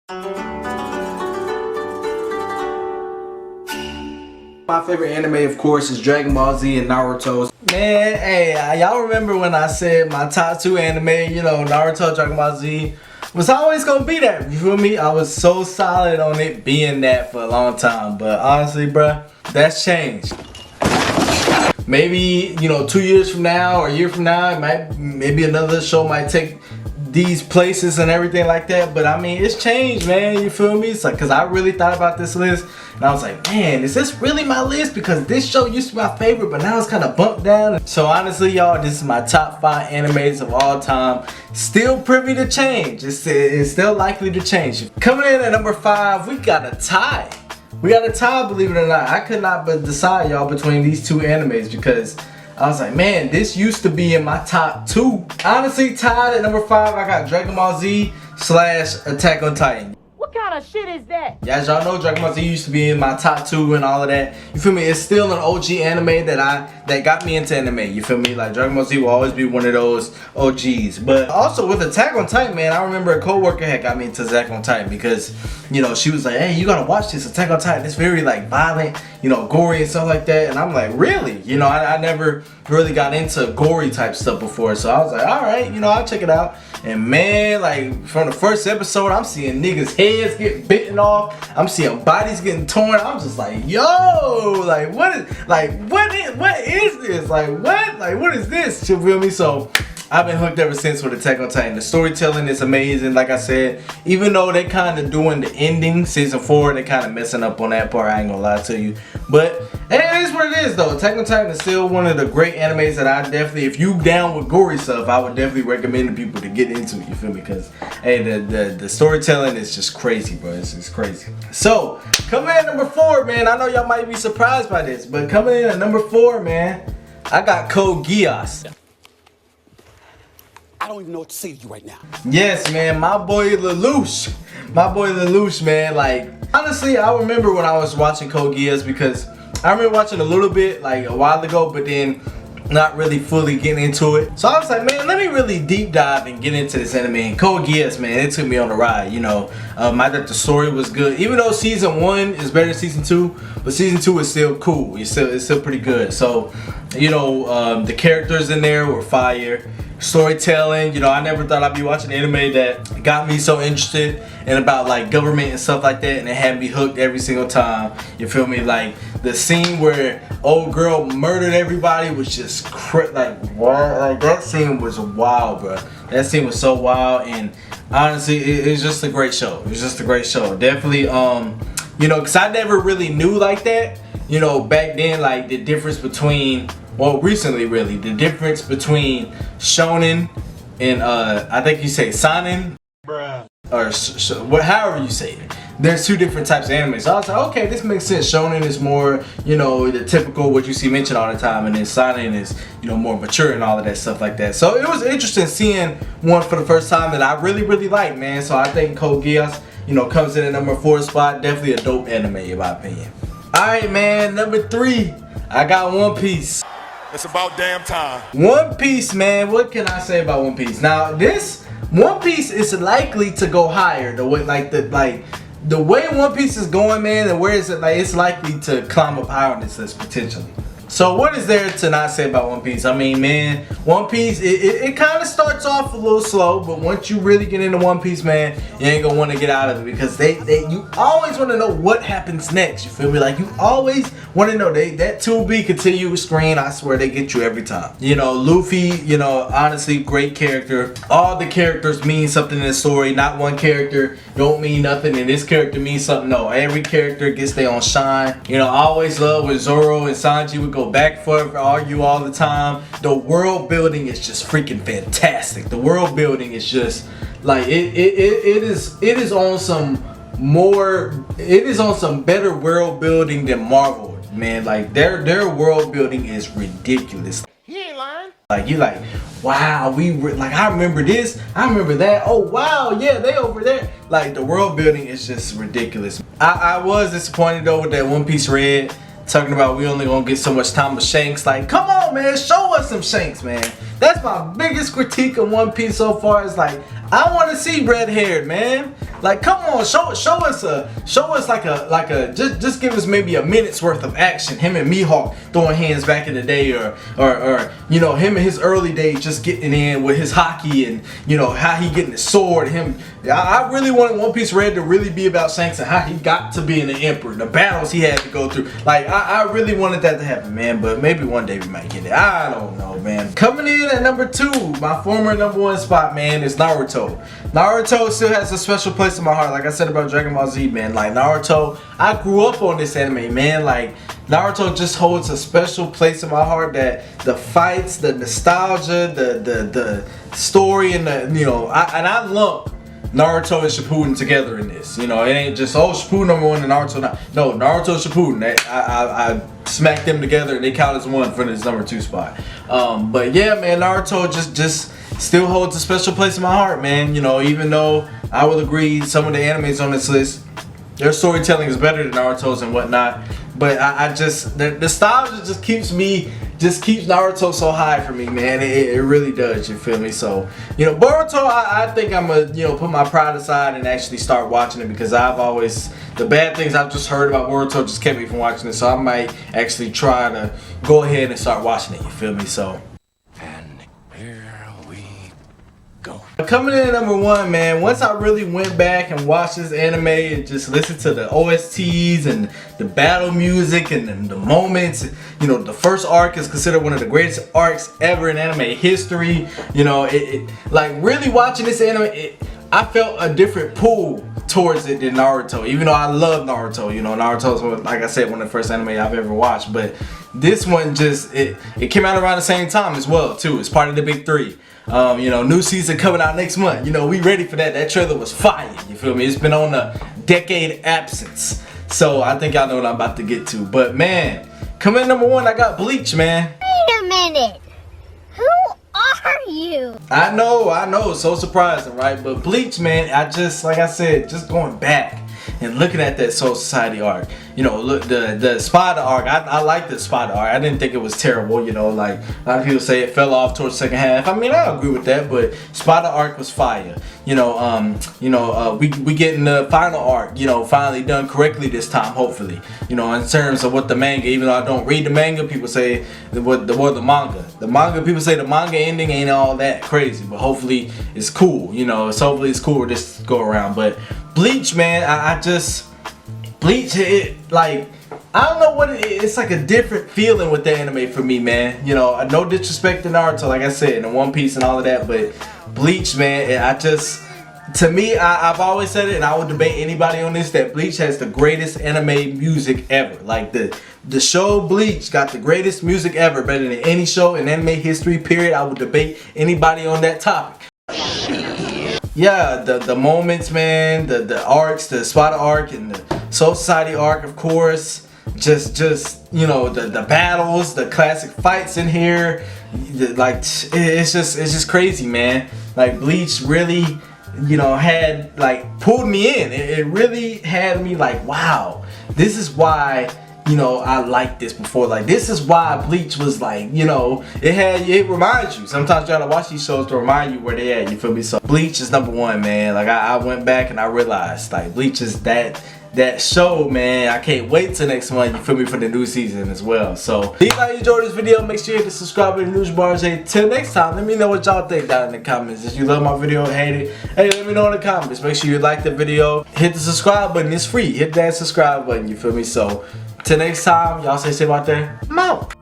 My favorite anime, of course, is Dragon Ball Z and Naruto. Man, hey, y'all remember when I said my top 2 anime, you know, Naruto, Dragon Ball Z, was always gonna be that, you feel me? I was so solid on it being that for a long time, but honestly, bruh, that's changed. Maybe, you know, 2 years from now or a year from now, maybe another show might take these places and everything like that, but I mean, it's changed, man, you feel me? It's like, cause I really thought about this list and I was like, man, is this really my list? Because this show used to be my favorite, but now it's kind of bumped down. So honestly, y'all, this is my top 5 animes of all time. Still privy to change. It's still likely to change. Coming in at number 5, we got a tie. We got a tie, believe it or not. I could not but decide, y'all, between these 2 animes because I was like, man, this used to be in my top 2. Honestly, tied at number 5, I got Dragon Ball Z / Attack on Titan. What kind of shit is that? Yeah, as y'all know, Dragon Ball Z used to be in my top 2 and all of that. You feel me? It's still an OG anime that got me into anime. You feel me? Like Dragon Ball Z will always be one of those OGs. But also with Attack on Titan, man, I remember a coworker had got me into Attack on Titan because, you know, she was like, hey, you gotta watch this Attack on Titan. It's very like violent, you know, gory and stuff like that. And I'm like, really? You know, I never really got into gory type stuff before. So I was like, all right, you know, I'll check it out. And man, like from the first episode, I'm seeing niggas' heads get bitten off. I'm seeing bodies getting torn. I'm just like, yo, like what is this? Like what is this? You feel me? So I've been hooked ever since with Attack on Titan. The storytelling is amazing, like I said. Even though they kind of doing the ending, season 4, they kind of messing up on that part. I ain't gonna lie to you, but it is what it is, though. Attack on Titan is still one of the great animes that I definitely, if you down with gory stuff, I would definitely recommend to people to get into it. You feel me? Because hey, the storytelling is just crazy, bro. It's crazy. So coming in at number 4, man. I know y'all might be surprised by this, but coming in at number 4, man, I got Code Geass. I don't even know what to say to you right now. Yes, man, my boy Lelouch. My boy Lelouch, man. Like, honestly, I remember when I was watching Code Geass because I remember watching a little bit like a while ago, but then not really fully getting into it. So I was like, man, let me really deep dive and get into this anime. And Code Geass, man, it took me on a ride, you know. I thought the story was good. Even though season 1 is better than season 2, but season 2 is still cool. It's still pretty good. So, you know, the characters in there were fire. Storytelling, you know, I never thought I'd be watching an anime that got me so interested in about like government and stuff like that, and it had me hooked every single time. You feel me? Like the scene where old girl murdered everybody was just like wow, like that scene was wild, bro. That scene was so wild, and honestly, it's just a great show. It was just a great show. Definitely, you know, cause I never really knew like that, you know, back then, like the difference between. Well, recently, really, the difference between shonen and I think you say seinen, bruh, or however you say it. There's 2 different types of anime. So I was like, okay, this makes sense. Shonen is more, you know, the typical what you see mentioned all the time, and then seinen is, you know, more mature and all of that stuff like that. So it was interesting seeing one for the first time that I really like, man. So I think Code Geass, you know, comes in at number 4 spot. Definitely a dope anime in my opinion. All right, man. Number 3, I got One Piece. It's about damn time. One Piece, man. What can I say about One Piece? Now, this One Piece is likely to go higher. The way One Piece is going, man, and where is it? Like, it's likely to climb up higher on this list potentially. So what is there to not say about One Piece? I mean, man, One Piece, it kind of starts off a little slow, but once you really get into One Piece, man, you ain't gonna want to get out of it because you always want to know what happens next. You feel me? Like, you always want to know. That 2B continuous screen, I swear, they get you every time. You know, Luffy, you know, honestly, great character. All the characters mean something in the story. Not one character don't mean nothing, and this character means something. No, every character gets their own shine. You know, I always love when Zoro and Sanji would go back and forth, argue all the time. The world building is just freaking fantastic. The world building is just like it is on some better world building than Marvel, man. Like their world building is ridiculous. He ain't lying. Like you like, wow, like I remember this, I remember that. Oh wow, yeah, they over there. Like the world building is just ridiculous. I was disappointed though with that One Piece Red. Talking about we only gonna get so much time with Shanks. Like, come on, man, show us some Shanks, man. That's my biggest critique of One Piece so far. Is like, I want to see red haired, man. Like, come on, show us like a just give us maybe a minute's worth of action. Him and Mihawk throwing hands back in the day, or you know, him in his early days just getting in with his hockey, and you know how he getting his sword. I really wanted One Piece Red to really be about Shanks and how he got to being the Emperor, the battles he had to go through. Like, I really wanted that to happen, man. But maybe one day we might get it. I don't know, man. Coming in at number 2, my former number 1 spot, man, is Naruto. Naruto still has a special place in my heart. Like I said about Dragon Ball Z, man. Like, Naruto, I grew up on this anime, man. Like, Naruto just holds a special place in my heart. That the fights, the nostalgia, the story, and the, you know, I lump Naruto and Shippuden together in this. You know, it ain't just, oh, Shippuden number 1 and Naruto not. No, Naruto and Shippuden, I smacked them together and they count as one for this number 2 spot. But yeah, man, Naruto just still holds a special place in my heart, man. You know, even though I will agree some of the animes on this list, their storytelling is better than Naruto's and whatnot. But I just, the nostalgia just keeps Naruto so high for me, man. It really does, you feel me? So, you know, Boruto, I think I'm gonna, you know, put my pride aside and actually start watching it, because the bad things I've just heard about Boruto just kept me from watching it. So I might actually try to go ahead and start watching it, you feel me? So. Coming in at number 1, man, once I really went back and watched this anime and just listened to the OSTs and the battle music and the moments, you know, the first arc is considered one of the greatest arcs ever in anime history. You know, like, really watching this anime, I felt a different pull towards it than Naruto, even though I love Naruto. You know, Naruto's, like I said, one of the first anime I've ever watched, but this one just, it came out around the same time as well, too. It's part of the big 3. You know, new season coming out next month. You know, we ready for that. That trailer was fire. You feel me? It's been on a decade absence. So I think y'all know what I'm about to get to. But man, coming in number 1, I got Bleach, man. Wait a minute. Who are you? I know. So surprising, right? But Bleach, man, like I said, just going back and looking at that Soul Society arc. You know, look, the Spada arc, I like the Spada arc. I didn't think it was terrible, you know, like a lot of people say it fell off towards the second half. I mean, I agree with that, but Spada arc was fire. You know, we getting the final arc, you know, finally done correctly this time, hopefully. You know, in terms of what the manga, even though I don't read the manga, people say the manga. The manga, people say the manga ending ain't all that crazy, but hopefully it's cool, you know, hopefully it's cool this go around. But Bleach, man, Bleach, like, I don't know what it is. It's like a different feeling with the anime for me, man. You know, no disrespect to Naruto, like I said, and One Piece and all of that, but Bleach, man, to me, I've always said it, and I would debate anybody on this, that Bleach has the greatest anime music ever. Like, the show Bleach got the greatest music ever, better than any show in anime history, period. I would debate anybody on that topic. Yeah, the moments, man, the arcs, the Spada arc and the Soul Society arc, of course. Just you know, the battles, the classic fights in here. Like, it's just crazy, man. Like, Bleach really, you know, had, like, pulled me in. It really had me like, wow, this is why, you know, I liked this before. Like, this is why Bleach was like, you know, it reminds you. Sometimes you gotta watch these shows to remind you where they at, you feel me? So Bleach is number 1, man. Like, I went back and I realized, like, Bleach is that show, man. I can't wait till next month, you feel me, for the new season as well. So if you enjoyed this video, make sure you hit the subscribe and the news bar. Till next time, let me know what y'all think down in the comments. If you love my video, hate it, hey, let me know in the comments. Make sure you like the video, hit the subscribe button, it's free. Hit that subscribe button, you feel me? So till next time, y'all stay safe out there. I'm out.